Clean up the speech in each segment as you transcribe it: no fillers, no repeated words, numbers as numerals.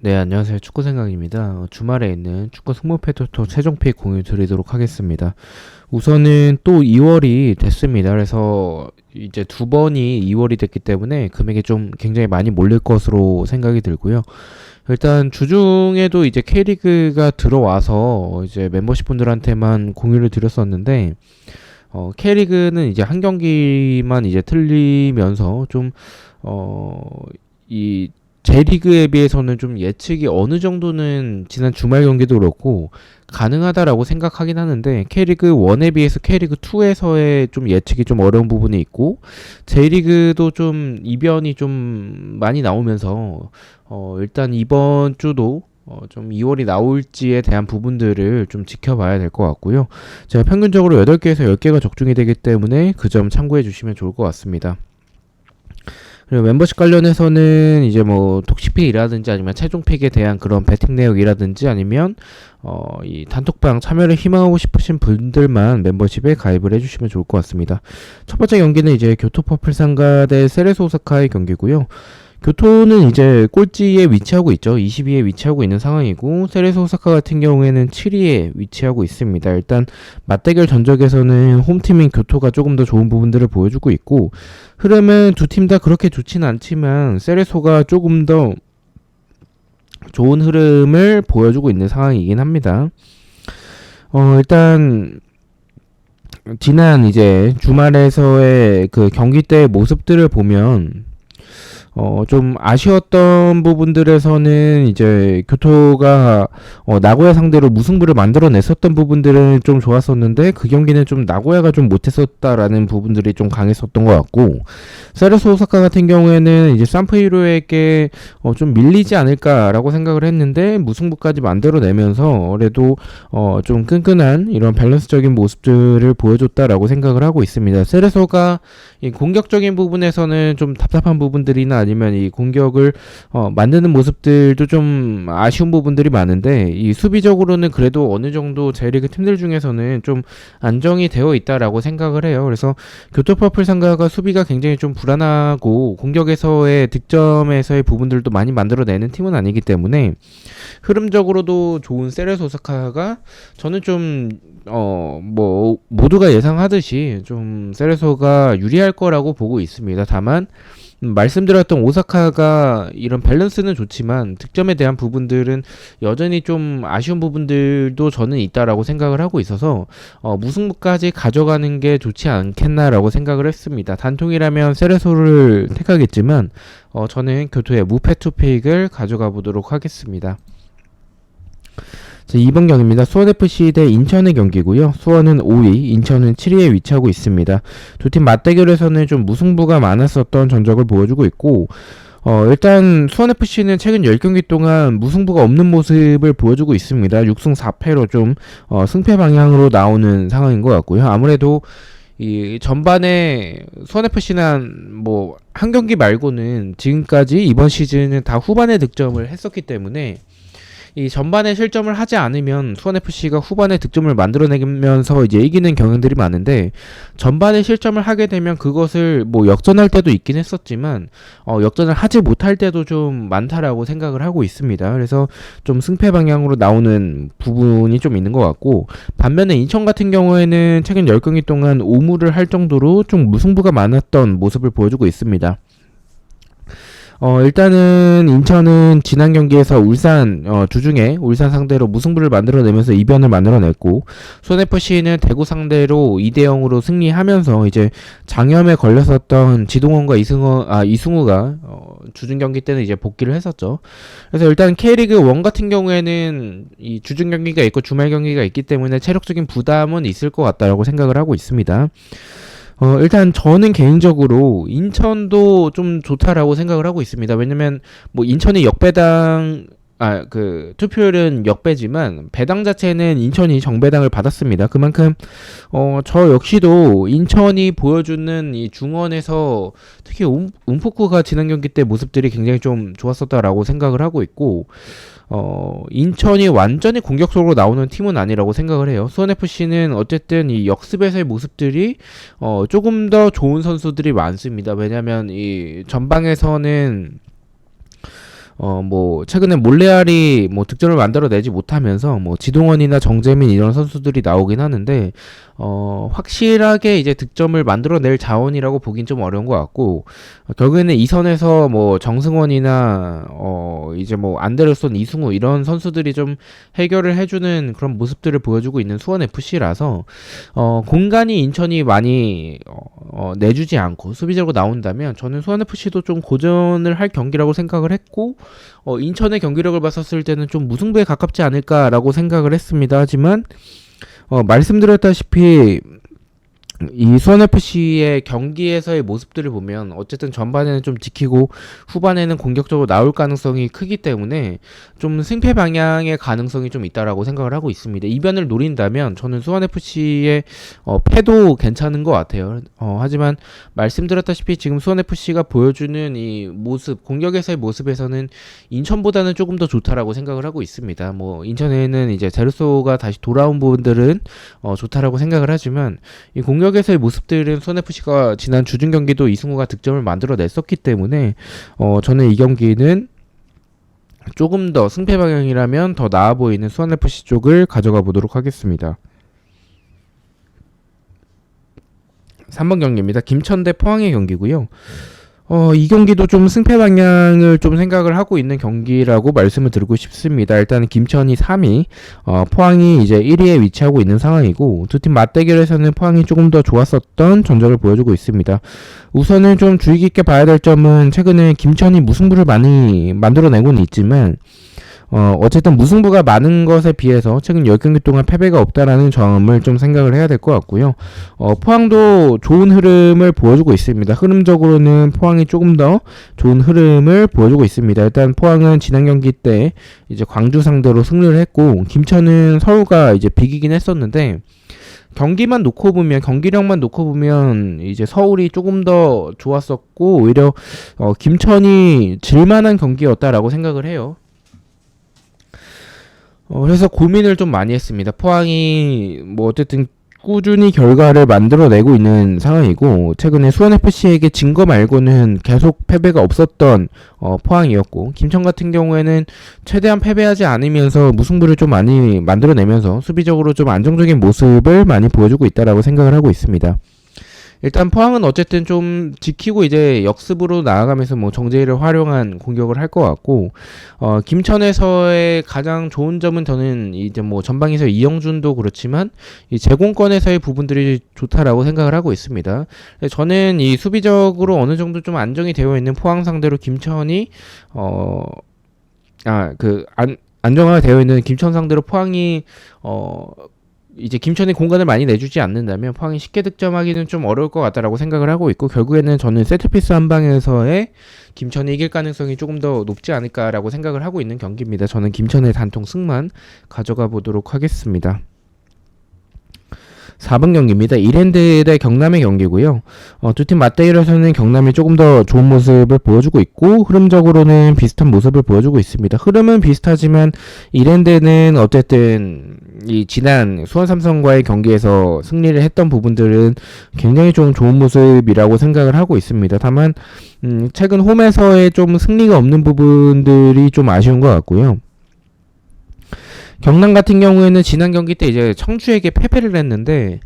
네, 안녕하세요. 축구 생각입니다. 주말에 있는 축구 승부패 토토 최종 픽 공유 드리도록 하겠습니다. 우선은 또 2월이 됐습니다. 그래서 이제 두 번이 2월이 됐기 때문에 금액이 좀 굉장히 많이 몰릴 것으로 생각이 들고요. 일단 주중에도 이제 K리그가 들어와서 이제 멤버십 분들한테만 공유를 드렸었는데, K리그는 이제 한 경기만 이제 틀리면서 좀, 이 J리그에 비해서는 좀 예측이 어느 정도는 지난 주말 경기도 그렇고 가능하다라고 생각하긴 하는데, K리그 1에 비해서 K리그 2에서의 좀 예측이 좀 어려운 부분이 있고, J리그도 좀 이변이 좀 많이 나오면서 일단 이번 주도 좀 2월이 나올지에 대한 부분들을 좀 지켜봐야 될 것 같고요. 제가 평균적으로 8개에서 10개가 적중이 되기 때문에 그 점 참고해 주시면 좋을 것 같습니다. 그리고 멤버십 관련해서는 이제 뭐 톡식픽이라든지 아니면 최종픽에 대한 그런 배팅 내역이라든지 아니면 이 단톡방 참여를 희망하고 싶으신 분들만 멤버십에 가입을 해주시면 좋을 것 같습니다. 첫 번째 경기는 이제 교토퍼플상가 대 세레소 오사카의 경기고요. 교토는 이제 꼴찌에 위치하고 있죠. 22위에 위치하고 있는 상황이고, 세레소 오사카 같은 경우에는 7위에 위치하고 있습니다. 일단 맞대결 전적에서는 홈팀인 교토가 조금 더 좋은 부분들을 보여주고 있고, 흐름은 두 팀 다 그렇게 좋진 않지만 세레소가 조금 더 좋은 흐름을 보여주고 있는 상황이긴 합니다. 일단 지난 이제 주말에서의 그 경기 때의 모습들을 보면 좀 아쉬웠던 부분들에서는 이제 교토가 나고야 상대로 무승부를 만들어냈었던 부분들은 좀 좋았었는데, 그 경기는 좀 나고야가 좀 못했었다라는 부분들이 좀 강했었던 것 같고, 세레소 오사카 같은 경우에는 이제 산프히로에게 좀 밀리지 않을까라고 생각을 했는데 무승부까지 만들어내면서 그래도 좀 끈끈한 이런 밸런스적인 모습들을 보여줬다라고 생각을 하고 있습니다. 세레소가 이 공격적인 부분에서는 좀 답답한 부분들이나 아니면 이 공격을 만드는 모습들도 좀 아쉬운 부분들이 많은데, 이 수비적으로는 그래도 어느 정도 J리그 팀들 중에서는 좀 안정이 되어 있다라고 생각을 해요. 그래서 교토퍼플 상가가 수비가 굉장히 좀 불안하고 공격에서의 득점에서의 부분들도 많이 만들어내는 팀은 아니기 때문에 흐름적으로도 좋은 세레소 오사카가, 저는 좀 뭐 모두가 예상하듯이 좀 세레소가 유리할 거라고 보고 있습니다. 다만 말씀드렸던 오사카가 이런 밸런스는 좋지만 득점에 대한 부분들은 여전히 좀 아쉬운 부분들도 저는 있다라고 생각을 하고 있어서 무승부까지 가져가는 게 좋지 않겠나라고 생각을 했습니다. 단통이라면 세레소를 택하겠지만 저는 교토의 무패 투픽을 가져가 보도록 하겠습니다. 자, 2번 경기입니다. 수원FC 대 인천의 경기고요. 수원은 5위, 인천은 7위에 위치하고 있습니다. 두 팀 맞대결에서는 좀 무승부가 많았었던 전적을 보여주고 있고, 일단 수원FC는 최근 10경기 동안 무승부가 없는 모습을 보여주고 있습니다. 6승 4패로 좀 승패 방향으로 나오는 상황인 것 같고요. 아무래도 이 전반에 수원FC는 뭐 한 경기 말고는 지금까지 이번 시즌은 다 후반에 득점을 했었기 때문에 이 전반에 실점을 하지 않으면 수원FC가 후반에 득점을 만들어내면서 이제 이기는 경향들이 많은데, 전반에 실점을 하게 되면 그것을 뭐 역전할 때도 있긴 했었지만 역전을 하지 못할 때도 좀 많다라고 생각을 하고 있습니다. 그래서 좀 승패 방향으로 나오는 부분이 좀 있는 것 같고, 반면에 인천 같은 경우에는 최근 10경기 동안 오무를 할 정도로 좀 무승부가 많았던 모습을 보여주고 있습니다. 일단은 인천은 지난 경기에서 울산 주중에 울산 상대로 무승부를 만들어내면서 이변을 만들어냈고, 수원FC는 대구 상대로 2대0으로 승리하면서 이제 장염에 걸렸었던 지동원과 이승우가 주중 경기 때는 이제 복귀를 했었죠. 그래서 일단 K리그 1 같은 경우에는 이 주중 경기가 있고 주말 경기가 있기 때문에 체력적인 부담은 있을 것 같다라고 생각을 하고 있습니다. 일단 저는 개인적으로 인천도 좀 좋다라고 생각을 하고 있습니다. 왜냐면 뭐 인천이 역배당 그 투표율은 역배지만 배당 자체는 인천이 정배당을 받았습니다. 그만큼 저 역시도 인천이 보여주는 이 중원에서 특히 움푸쿠가 지난 경기 때 모습들이 굉장히 좀 좋았었다라고 생각을 하고 있고, 인천이 완전히 공격적으로 나오는 팀은 아니라고 생각을 해요. 수원FC는 어쨌든 이 역습에서의 모습들이 조금 더 좋은 선수들이 많습니다. 왜냐면 이 전방에서는 뭐 최근에 몰레알이 뭐 득점을 만들어내지 못하면서 뭐 지동원이나 정재민 이런 선수들이 나오긴 하는데 확실하게 이제 득점을 만들어낼 자원이라고 보긴 좀 어려운 것 같고 결국에는 이 선에서 뭐 정승원이나 이제 뭐 안데르손, 이승우 이런 선수들이 좀 해결을 해주는 그런 모습들을 보여주고 있는 수원 FC라서 공간이 인천이 많이 내주지 않고 수비적으로 나온다면 저는 수원 FC도 좀 고전을 할 경기라고 생각을 했고 인천의 경기력을 봤었을 때는 좀 무승부에 가깝지 않을까라고 생각을 했습니다. 하지만 말씀드렸다시피 이 수원FC의 경기에서의 모습들을 보면 어쨌든 전반에는 좀 지키고 후반에는 공격적으로 나올 가능성이 크기 때문에 좀 승패 방향의 가능성이 좀 있다라고 생각을 하고 있습니다. 이변을 노린다면 저는 수원FC의 패도 괜찮은 것 같아요. 하지만 말씀드렸다시피 지금 수원FC가 보여주는 이 모습, 공격에서의 모습에서는 인천보다는 조금 더 좋다라고 생각을 하고 있습니다. 뭐 인천에는 이제 제르소가 다시 돌아온 부분들은 좋다라고 생각을 하지만 이 공격에서의 모습들은 수원FC가 지난 주중 경기도 이승우가 득점을 만들어냈었기 때문에 저는 이 경기는 조금 더 승패 방향이라면 더 나아 보이는 수원FC 쪽을 가져가 보도록 하겠습니다. 3번 경기입니다. 김천 대 포항의 경기고요. 이 경기도 좀 승패 방향을 좀 생각을 하고 있는 경기라고 말씀을 드리고 싶습니다. 일단 김천이 3위, 포항이 이제 1위에 위치하고 있는 상황이고 두 팀 맞대결에서는 포항이 조금 더 좋았었던 전적을 보여주고 있습니다. 우선은 좀 주의 깊게 봐야 될 점은 최근에 김천이 무승부를 많이 만들어내고는 있지만 어쨌든 무승부가 많은 것에 비해서 최근 10경기 동안 패배가 없다라는 점을 좀 생각을 해야 될 것 같고요. 포항도 좋은 흐름을 보여주고 있습니다. 흐름적으로는 포항이 조금 더 좋은 흐름을 보여주고 있습니다. 일단 포항은 지난 경기 때 이제 광주 상대로 승리를 했고 김천은 서울과 이제 비기긴 했었는데 경기만 놓고 보면 경기력만 놓고 보면 이제 서울이 조금 더 좋았었고 오히려 김천이 질만한 경기였다라고 생각을 해요. 그래서 고민을 좀 많이 했습니다. 포항이 뭐 어쨌든 꾸준히 결과를 만들어내고 있는 상황이고 최근에 수원FC에게 진 거 말고는 계속 패배가 없었던 포항이었고 김천 같은 경우에는 최대한 패배하지 않으면서 무승부를 좀 많이 만들어내면서 수비적으로 좀 안정적인 모습을 많이 보여주고 있다라고 생각을 하고 있습니다. 일단 포항은 어쨌든 좀 지키고 이제 역습으로 나아가면서 뭐 정재희를 활용한 공격을 할 것 같고 김천에서의 가장 좋은 점은 저는 이제 뭐 전방에서 이영준도 그렇지만 이 제공권에서의 부분들이 좋다라고 생각을 하고 있습니다. 저는 이 수비적으로 어느 정도 좀 안정이 되어 있는 포항 상대로 김천이 안정화가 되어 있는 김천 상대로 포항이 이제 김천이 공간을 많이 내주지 않는다면 포항이 쉽게 득점하기는 좀 어려울 것 같다라고 생각을 하고 있고 결국에는 저는 세트피스 한 방에서의 김천이 이길 가능성이 조금 더 높지 않을까라고 생각을 하고 있는 경기입니다. 저는 김천의 단통 승만 가져가 보도록 하겠습니다. 4번 경기입니다. 이랜드 대 경남의 경기고요. 두 팀 맞대결에서는 경남이 조금 더 좋은 모습을 보여주고 있고 흐름적으로는 비슷한 모습을 보여주고 있습니다. 흐름은 비슷하지만 이랜드는 어쨌든 이 지난 수원 삼성과의 경기에서 승리를 했던 부분들은 굉장히 좀 좋은 모습이라고 생각을 하고 있습니다. 다만 최근 홈에서의 좀 승리가 없는 부분들이 좀 아쉬운 것 같고요. 경남 같은 경우에는 지난 경기 때 이제 청주에게 패배를 했는데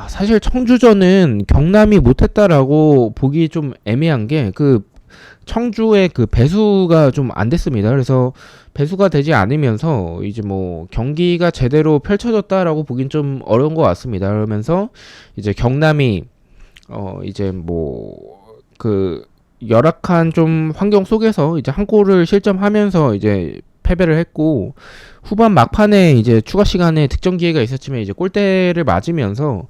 사실 청주전은 경남이 못했다라고 보기 좀 애매한 게 그 청주의 그 배수가 좀 안 됐습니다. 그래서 배수가 되지 않으면서 이제 뭐 경기가 제대로 펼쳐졌다라고 보긴 좀 어려운 것 같습니다. 그러면서 이제 경남이 이제 뭐 그 열악한 좀 환경 속에서 이제 한 골을 실점하면서 이제 패배를 했고 후반 막판에 이제 추가 시간에 득점 기회가 있었지만 이제 골대를 맞으면서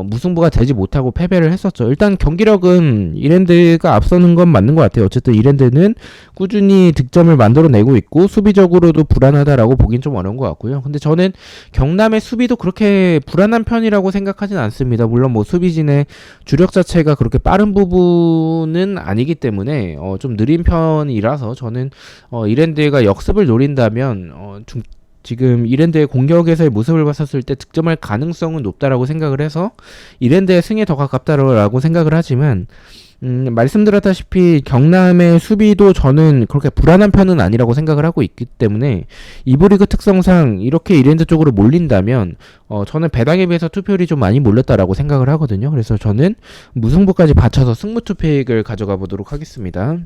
무승부가 되지 못하고 패배를 했었죠. 일단 경기력은 이랜드가 앞서는 건 맞는 것 같아요. 어쨌든 이랜드는 꾸준히 득점을 만들어내고 있고 수비적으로도 불안하다라고 보긴 좀 어려운 것 같고요. 근데 저는 경남의 수비도 그렇게 불안한 편이라고 생각하진 않습니다. 물론 뭐 수비진의 주력 자체가 그렇게 빠른 부분은 아니기 때문에 좀 느린 편이라서 저는 이랜드가 역습을 노린다면 지금 이랜드의 공격에서의 모습을 봤었을 때 득점할 가능성은 높다라고 생각을 해서 이랜드의 승에 더 가깝다라고 생각을 하지만 말씀드렸다시피 경남의 수비도 저는 그렇게 불안한 편은 아니라고 생각을 하고 있기 때문에 이브리그 특성상 이렇게 이랜드 쪽으로 몰린다면 저는 배당에 비해서 투표율이 좀 많이 몰렸다라고 생각을 하거든요. 그래서 저는 무승부까지 받쳐서 승부 투표액을 가져가 보도록 하겠습니다.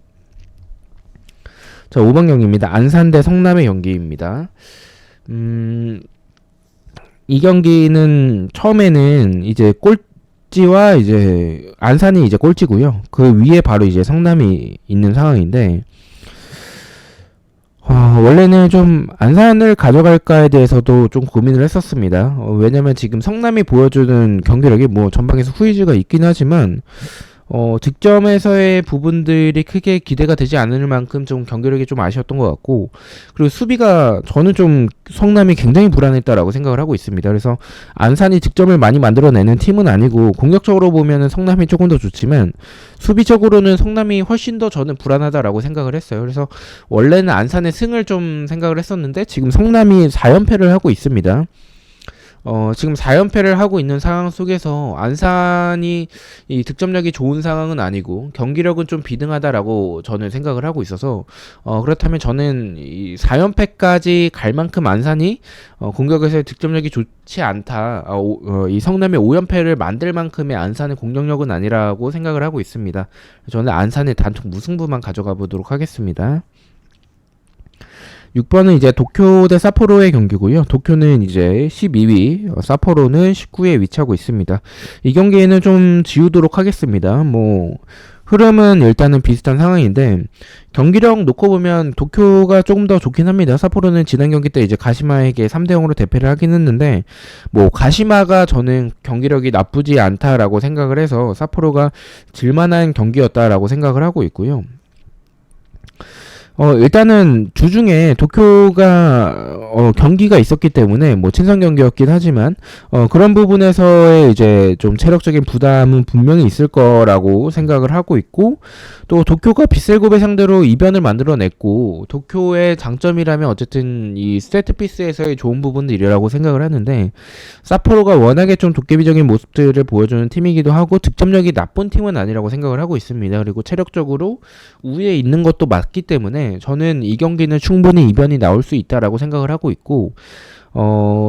자, 5번 경기입니다. 안산 대 성남의 경기입니다. 이 경기는 처음에는 이제 꼴찌와 이제 안산이 이제 꼴찌고요. 그 위에 바로 이제 성남이 있는 상황인데 원래는 좀 안산을 가져갈까에 대해서도 좀 고민을 했었습니다. 왜냐면 지금 성남이 보여주는 경기력이 뭐 전방에서 후이즈가 있긴 하지만 득점에서의 부분들이 크게 기대가 되지 않을 만큼 좀 경기력이 좀 아쉬웠던 것 같고, 그리고 수비가 저는 좀 성남이 굉장히 불안했다라고 생각을 하고 있습니다. 그래서 안산이 득점을 많이 만들어내는 팀은 아니고 공격적으로 보면은 성남이 조금 더 좋지만 수비적으로는 성남이 훨씬 더 저는 불안하다라고 생각을 했어요. 그래서 원래는 안산의 승을 좀 생각을 했었는데 지금 성남이 4연패를 하고 있습니다. 지금 4연패를 하고 있는 상황 속에서 안산이 이 득점력이 좋은 상황은 아니고 경기력은 좀 비등하다라고 저는 생각을 하고 있어서 그렇다면 저는 이 4연패까지 갈 만큼 안산이 공격에서의 득점력이 좋지 않다. 이 성남의 5연패를 만들 만큼의 안산의 공격력은 아니라고 생각을 하고 있습니다. 저는 안산의 단독 무승부만 가져가 보도록 하겠습니다. 6번은 이제 도쿄 대 사포로의 경기고요. 도쿄는 이제 12위, 사포로는 19위에 위치하고 있습니다. 이 경기에는 좀 지우도록 하겠습니다. 뭐 흐름은 일단은 비슷한 상황인데 경기력 놓고 보면 도쿄가 조금 더 좋긴 합니다. 사포로는 지난 경기 때 이제 가시마에게 3대 0으로 대패를 하긴 했는데 뭐 가시마가 저는 경기력이 나쁘지 않다라고 생각을 해서 사포로가 질만한 경기였다라고 생각을 하고 있고요. 일단은 주중에 도쿄가 경기가 있었기 때문에 뭐 친선 경기였긴 하지만 그런 부분에서의 이제 좀 체력적인 부담은 분명히 있을 거라고 생각을 하고 있고, 또 도쿄가 빗셀고베 상대로 이변을 만들어냈고 도쿄의 장점이라면 어쨌든 이 세트피스에서의 좋은 부분들이라고 생각을 하는데 사포로가 워낙에 좀 도깨비적인 모습들을 보여주는 팀이기도 하고 득점력이 나쁜 팀은 아니라고 생각을 하고 있습니다. 그리고 체력적으로 우위에 있는 것도 맞기 때문에 저는 이 경기는 충분히 이변이 나올 수 있다라고 생각을 하고 있고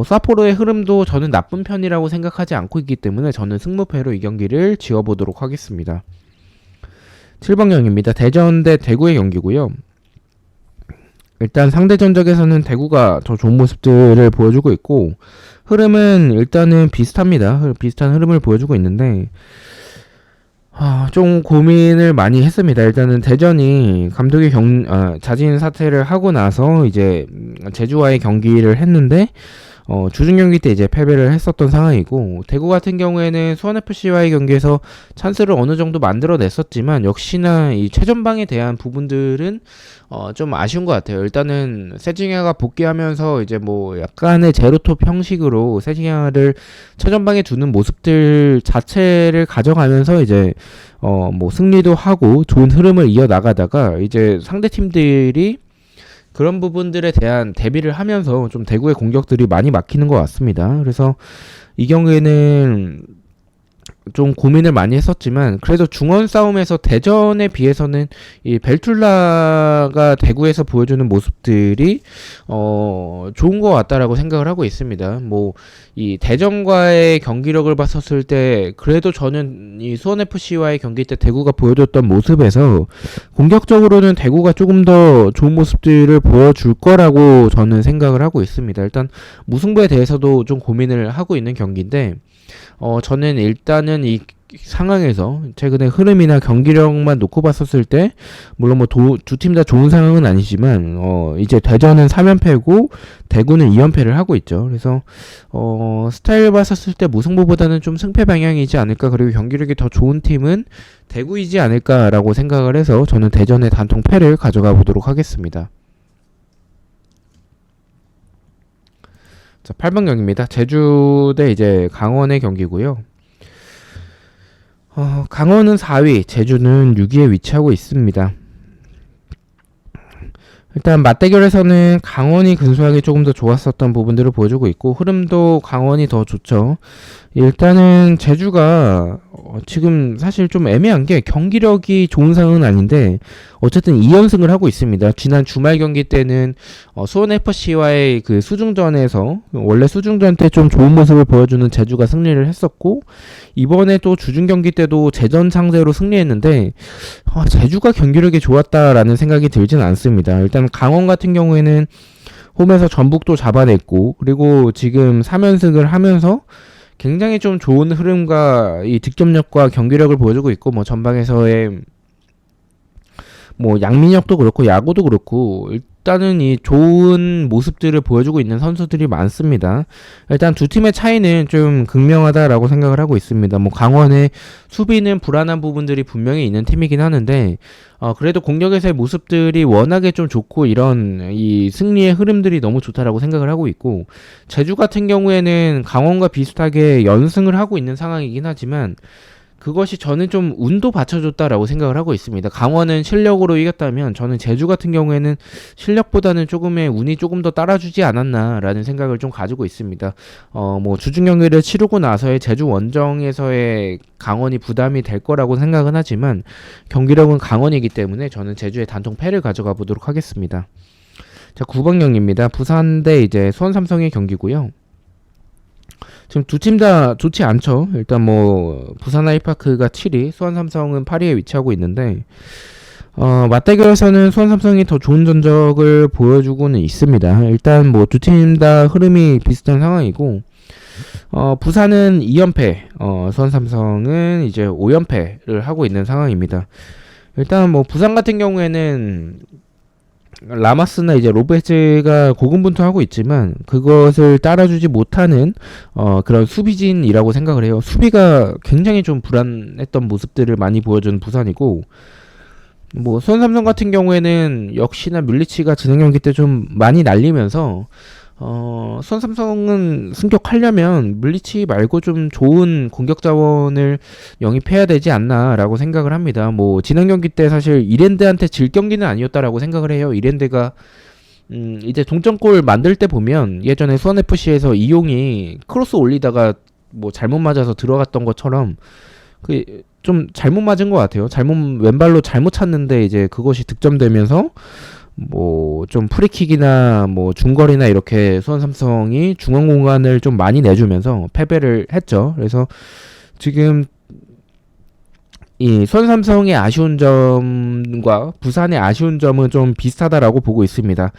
사포로의 흐름도 저는 나쁜 편이라고 생각하지 않고 있기 때문에 저는 승무패로 이 경기를 지어보도록 하겠습니다. 7번 경기입니다. 대전 대 대구의 경기고요. 일단 상대 전적에서는 대구가 더 좋은 모습들을 보여주고 있고 흐름은 일단은 비슷합니다. 비슷한 흐름을 보여주고 있는데 좀 고민을 많이 했습니다. 일단은 대전이 감독이 자진 사퇴를 하고 나서 이제 제주와의 경기를 했는데 주중 경기 때 이제 패배를 했었던 상황이고, 대구 같은 경우에는 수원FC와의 경기에서 찬스를 어느 정도 만들어냈었지만 역시나 이 최전방에 대한 부분들은 좀 아쉬운 것 같아요. 일단은 세징야가 복귀하면서 이제 뭐 약간의 제로톱 형식으로 세징야를 최전방에 두는 모습들 자체를 가져가면서 이제 뭐 승리도 하고 좋은 흐름을 이어나가다가 이제 상대 팀들이 그런 부분들에 대한 대비를 하면서 좀 대구의 공격들이 많이 막히는 것 같습니다. 그래서 이 경기에는 좀 고민을 많이 했었지만 그래도 중원 싸움에서 대전에 비해서는 이 벨툴라가 대구에서 보여주는 모습들이 좋은 것 같다라고 생각을 하고 있습니다. 뭐 이 대전과의 경기력을 봤었을 때 그래도 저는 이 수원FC와의 경기 때 대구가 보여줬던 모습에서 공격적으로는 대구가 조금 더 좋은 모습들을 보여줄 거라고 저는 생각을 하고 있습니다. 일단 무승부에 대해서도 좀 고민을 하고 있는 경기인데 저는 일단은 이 상황에서 최근에 흐름이나 경기력만 놓고 봤었을 때 물론 뭐 두 팀 다 좋은 상황은 아니지만 이제 대전은 3연패고 대구는 2연패를 하고 있죠. 그래서 스타일 봤었을 때 무승부보다는 좀 승패 방향이지 않을까, 그리고 경기력이 더 좋은 팀은 대구이지 않을까라고 생각을 해서 저는 대전의 단통 패를 가져가 보도록 하겠습니다. 자, 8번 경기입니다. 제주 대 이제 강원의 경기고요. 강원은 4위, 제주는 6위에 위치하고 있습니다. 일단 맞대결에서는 강원이 근소하게 조금 더 좋았었던 부분들을 보여주고 있고 흐름도 강원이 더 좋죠. 일단은 제주가 지금 사실 좀 애매한 게 경기력이 좋은 상황은 아닌데 어쨌든 2연승을 하고 있습니다. 지난 주말 경기 때는 수원 FC와의 그 수중전에서 원래 수중전 때 좀 좋은 모습을 보여주는 제주가 승리를 했었고 이번에 또 주중 경기 때도 제전 상대로 승리했는데 제주가 경기력이 좋았다라는 생각이 들지는 않습니다. 일단 강원 같은 경우에는 홈에서 전북도 잡아냈고 그리고 지금 3연승을 하면서 굉장히 좀 좋은 흐름과 이 득점력과 경기력을 보여주고 있고 뭐 전방에서의 뭐 양민혁도 그렇고 야구도 그렇고 일단은 이 좋은 모습들을 보여주고 있는 선수들이 많습니다. 일단 두 팀의 차이는 좀 극명하다라고 생각을 하고 있습니다. 뭐 강원의 수비는 불안한 부분들이 분명히 있는 팀이긴 하는데 그래도 공격에서의 모습들이 워낙에 좀 좋고 이런 이 승리의 흐름들이 너무 좋다라고 생각을 하고 있고 제주 같은 경우에는 강원과 비슷하게 연승을 하고 있는 상황이긴 하지만 그것이 저는 좀 운도 받쳐줬다라고 생각을 하고 있습니다. 강원은 실력으로 이겼다면 저는 제주 같은 경우에는 실력보다는 조금의 운이 조금 더 따라주지 않았나라는 생각을 좀 가지고 있습니다. 뭐 주중 경기를 치르고 나서의 제주 원정에서의 강원이 부담이 될 거라고 생각은 하지만 경기력은 강원이기 때문에 저는 제주의 단통 패를 가져가 보도록 하겠습니다. 자, 9번 경기입니다. 부산 대 이제 수원 삼성의 경기고요. 지금 두 팀 다 좋지 않죠. 일단 뭐 부산 아이파크가 7위, 수원 삼성은 8위에 위치하고 있는데 맞대결에서는 수원 삼성이 더 좋은 전적을 보여주고는 있습니다. 일단 뭐 두 팀 다 흐름이 비슷한 상황이고 부산은 2연패, 수원 삼성은 이제 5연패를 하고 있는 상황입니다. 일단 뭐 부산 같은 경우에는 라마스나 이제 로베즈가 고군분투하고 있지만 그것을 따라주지 못하는 그런 수비진이라고 생각을 해요. 수비가 굉장히 좀 불안했던 모습들을 많이 보여준 부산이고 뭐 수원 삼성 같은 경우에는 역시나 뮬리치가 지난 경기 때 좀 많이 날리면서 수원 삼성은 승격하려면 물리치 말고 좀 좋은 공격 자원을 영입해야 되지 않나라고 생각을 합니다. 뭐 지난 경기 때 사실 이랜드한테 질 경기는 아니었다라고 생각을 해요. 이랜드가 이제 동점골 만들 때 보면 예전에 수원 FC에서 이용이 크로스 올리다가 뭐 잘못 맞아서 들어갔던 것처럼 그 좀 잘못 맞은 것 같아요. 왼발로 잘못 찼는데 이제 그것이 득점되면서 뭐 좀 프리킥이나 뭐 중거리나 이렇게 수원 삼성이 중앙 공간을 좀 많이 내주면서 패배를 했죠. 그래서 지금 이 수원 삼성의 아쉬운 점과 부산의 아쉬운 점은 좀 비슷하다라고 보고 있습니다.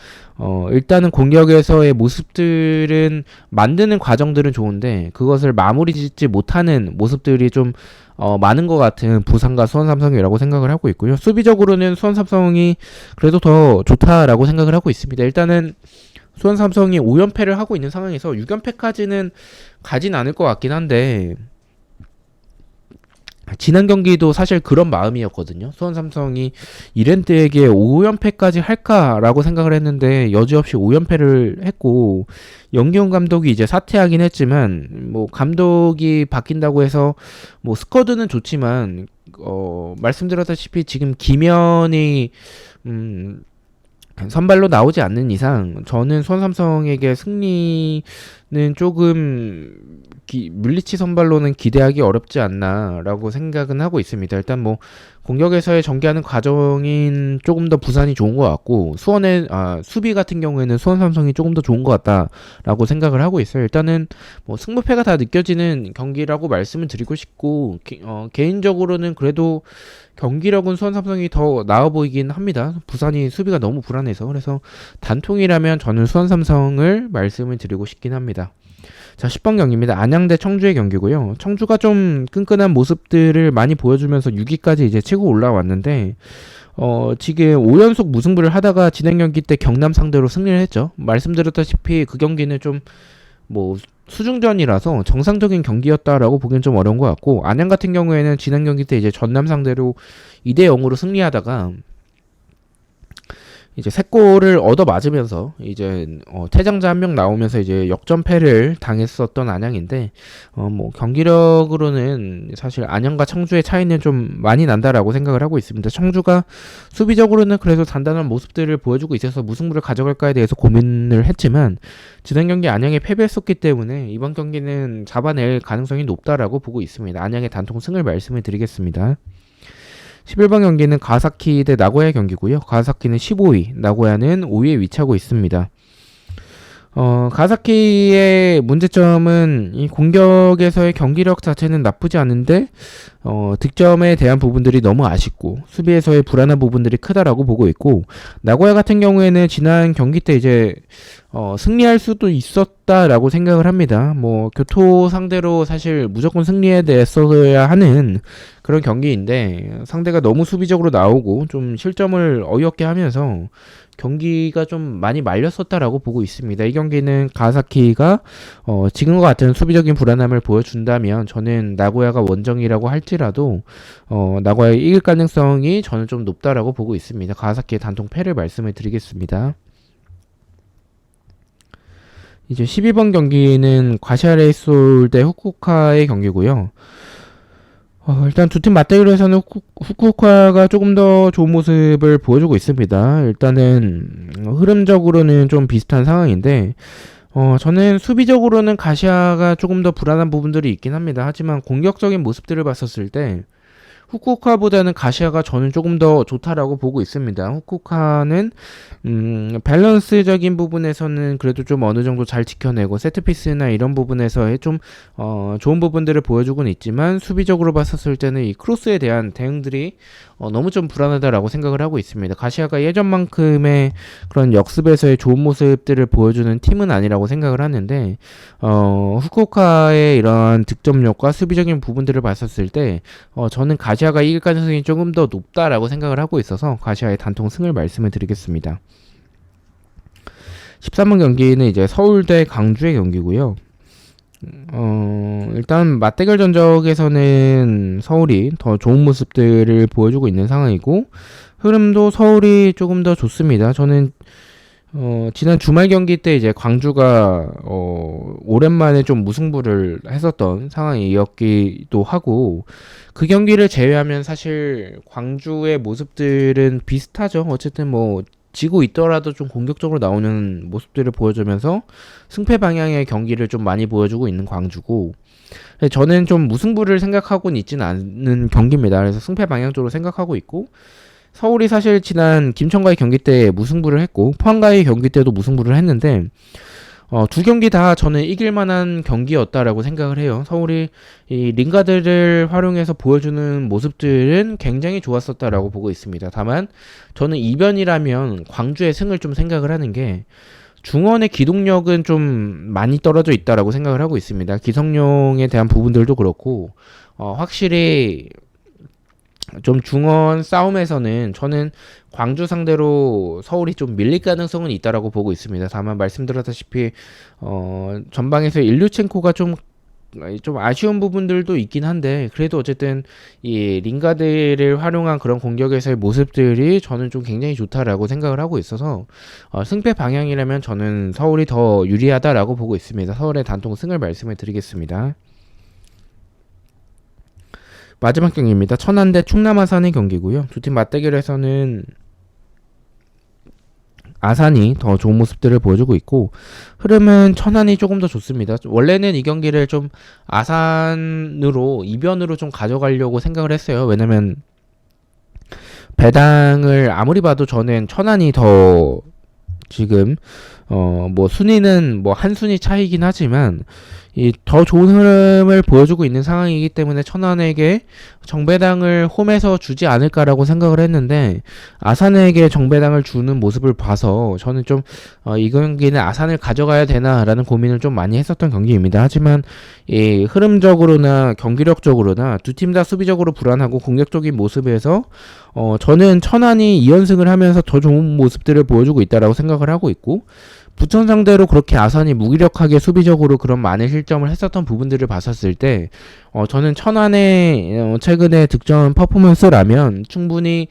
일단은 공격에서의 모습들은 만드는 과정들은 좋은데 그것을 마무리 짓지 못하는 모습들이 좀 많은 것 같은 부산과 수원 삼성이라고 생각을 하고 있고요. 수비적으로는 수원 삼성이 그래도 더 좋다라고 생각을 하고 있습니다. 일단은 수원 삼성이 5연패를 하고 있는 상황에서 6연패까지는 가진 않을 것 같긴 한데 지난 경기도 사실 그런 마음이었거든요. 수원 삼성이 이랜드에게 5연패까지 할까라고 생각을 했는데 여지없이 5연패를 했고 영기훈 감독이 이제 사퇴하긴 했지만 뭐 감독이 바뀐다고 해서 뭐 스쿼드는 좋지만 말씀드렸다시피 지금 김현이 선발로 나오지 않는 이상 저는 수원 삼성에게 승리는 조금 물리치 선발로는 기대하기 어렵지 않나라고 생각은 하고 있습니다. 일단 뭐 공격에서의 전개하는 과정인 조금 더 부산이 좋은 것 같고 수원의 수비 같은 경우에는 수원 삼성이 조금 더 좋은 것 같다라고 생각을 하고 있어요. 일단은 뭐 승부패가 다 느껴지는 경기라고 말씀을 드리고 싶고 개인적으로는 그래도 경기력은 수원 삼성이 더 나아 보이긴 합니다. 부산이 수비가 너무 불안해서 그래서 단통이라면 저는 수원 삼성을 말씀을 드리고 싶긴 합니다. 자, 10번 경기입니다. 안양 대 청주의 경기고요. 청주가 좀 끈끈한 모습들을 많이 보여주면서 6위까지 이제 치고 올라왔는데 지금 5연속 무승부를 하다가 진행 경기 때 경남 상대로 승리를 했죠. 말씀드렸다시피 그 경기는 좀 뭐 수중전이라서 정상적인 경기였다라고 보기엔 좀 어려운 것 같고 안양 같은 경우에는 지난 경기 때 이제 전남 상대로 2대 0으로 승리하다가 이제 세 골을 얻어 맞으면서 이제 퇴장자 한 명 나오면서 이제 역전패를 당했었던 안양인데 뭐 경기력으로는 사실 안양과 청주의 차이는 좀 많이 난다라고 생각을 하고 있습니다. 청주가 수비적으로는 그래도 단단한 모습들을 보여주고 있어서 무승부를 가져갈까에 대해서 고민을 했지만 지난 경기 안양에 패배했었기 때문에 이번 경기는 잡아낼 가능성이 높다라고 보고 있습니다. 안양의 단통 승을 말씀을 드리겠습니다. 11번 경기는 가와사키 대 나고야 경기고요. 가와사키는 15위, 나고야는 5위에 위치하고 있습니다. 가와사키의 문제점은 이 공격에서의 경기력 자체는 나쁘지 않은데 득점에 대한 부분들이 너무 아쉽고 수비에서의 불안한 부분들이 크다라고 보고 있고, 나고야 같은 경우에는 지난 경기 때 이제 승리할 수도 있었다라고 생각을 합니다. 뭐 교토 상대로 사실 무조건 승리에 대했어야 하는 그런 경기인데 상대가 너무 수비적으로 나오고 좀 실점을 어이없게 하면서 경기가 좀 많이 말렸었다라고 보고 있습니다. 이 경기는 가와사키가 지금과 같은 수비적인 불안함을 보여준다면 저는 나고야가 원정이라고 할지라도 나고야가 이길 가능성이 저는 좀 높다라고 보고 있습니다. 가와사키의 단통 패를 말씀을 드리겠습니다. 이제 12번 경기는 과시아 레이솔 대 후쿠오카의 경기고요. 일단 두 팀 맞대결로 해서는 후쿠오카가 조금 더 좋은 모습을 보여주고 있습니다. 일단은 흐름적으로는 좀 비슷한 상황인데 저는 수비적으로는 가시아가 조금 더 불안한 부분들이 있긴 합니다. 하지만 공격적인 모습들을 봤었을 때 후쿠오카보다는 가시아가 저는 조금 더 좋다라고 보고 있습니다. 후쿠오카는 밸런스적인 부분에서는 그래도 좀 어느 정도 잘 지켜내고 세트피스나 이런 부분에서의 좀 좋은 부분들을 보여주고는 있지만 수비적으로 봤었을 때는 이 크로스에 대한 대응들이 너무 좀 불안하다라고 생각을 하고 있습니다. 가시아가 예전만큼의 그런 역습에서의 좋은 모습들을 보여주는 팀은 아니라고 생각을 하는데 후쿠오카의 이런 득점력과 수비적인 부분들을 봤었을 때 저는 가시아가 이길 가능성이 조금 더 높다라고 생각을 하고 있어서 가시아의 단통 승을 말씀을 드리겠습니다. 13번 경기는 이제 서울대 강주의 경기고요. 일단 맞대결 전적에서는 서울이 더 좋은 모습들을 보여주고 있는 상황이고 흐름도 서울이 조금 더 좋습니다. 저는 지난 주말 경기 때 이제 광주가 오랜만에 좀 무승부를 했었던 상황이었기도 하고 그 경기를 제외하면 사실 광주의 모습들은 비슷하죠. 어쨌든 뭐 지고 있더라도 좀 공격적으로 나오는 모습들을 보여주면서 승패 방향의 경기를 좀 많이 보여주고 있는 광주고, 저는 좀 무승부를 생각하고는 있지는 않는 경기입니다. 그래서 승패 방향 쪽으로 생각하고 있고, 서울이 사실 지난 김천과의 경기 때 무승부를 했고 포항과의 경기 때도 무승부를 했는데 두 경기 다 저는 이길 만한 경기였다라고 생각을 해요. 서울이 이 링가드를 활용해서 보여주는 모습들은 굉장히 좋았었다라고 보고 있습니다. 다만 저는 이변이라면 광주의 승을 좀 생각을 하는 게 중원의 기동력은 좀 많이 떨어져 있다라고 생각을 하고 있습니다. 기성용에 대한 부분들도 그렇고 확실히 좀 중원 싸움에서는 저는 광주 상대로 서울이 좀 밀릴 가능성은 있다라고 보고 있습니다. 다만 말씀드렸다시피 전방에서 일류첸코가 좀 아쉬운 부분들도 있긴 한데 그래도 어쨌든 이 링가드를 활용한 그런 공격에서의 모습들이 저는 좀 굉장히 좋다라고 생각을 하고 있어서 승패 방향이라면 저는 서울이 더 유리하다라고 보고 있습니다. 서울의 단통 승을 말씀을 드리겠습니다. 마지막 경기입니다. 천안 대 충남 아산의 경기고요. 두 팀 맞대결에서는 아산이 더 좋은 모습들을 보여주고 있고 흐름은 천안이 조금 더 좋습니다. 원래는 이 경기를 좀 아산으로 이변으로 좀 가져가려고 생각을 했어요. 왜냐면 배당을 아무리 봐도 저는 천안이 더 지금 뭐 순위는 뭐 한 순위 차이긴 하지만 이 더 좋은 흐름을 보여주고 있는 상황이기 때문에 천안에게 정배당을 홈에서 주지 않을까라고 생각을 했는데 아산에게 정배당을 주는 모습을 봐서 저는 좀 이 경기는 아산을 가져가야 되나라는 고민을 좀 많이 했었던 경기입니다. 하지만 이 흐름적으로나 경기력적으로나 두 팀 다 수비적으로 불안하고 공격적인 모습에서 저는 천안이 2연승을 하면서 더 좋은 모습들을 보여주고 있다라고 생각을 하고 있고 부천 상대로 그렇게 아산이 무기력하게 수비적으로 그런 많은 실점을 했었던 부분들을 봤었을 때 저는 천안의 최근의 득점 퍼포먼스라면 충분히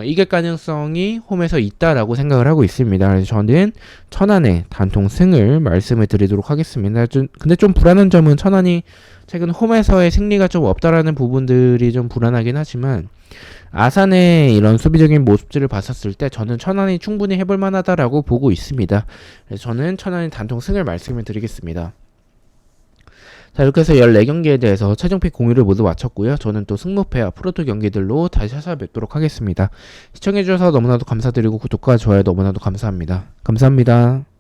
이길 가능성이 홈에서 있다라고 생각을 하고 있습니다. 그래서 저는 천안의 단통 승을 말씀을 드리도록 하겠습니다. 근데 좀 불안한 점은 천안이 최근 홈에서의 승리가 좀 없다라는 부분들이 좀 불안하긴 하지만 아산의 이런 수비적인 모습들을 봤었을 때 저는 천안이 충분히 해볼 만하다라고 보고 있습니다. 그래서 저는 천안의 단통 승을 말씀을 드리겠습니다. 자, 이렇게 해서 14경기에 대해서 최종픽 공유를 모두 마쳤고요. 저는 또 승무패와 프로토 경기들로 다시 찾아뵙도록 하겠습니다. 시청해주셔서 너무나도 감사드리고 구독과 좋아요 너무나도 감사합니다. 감사합니다.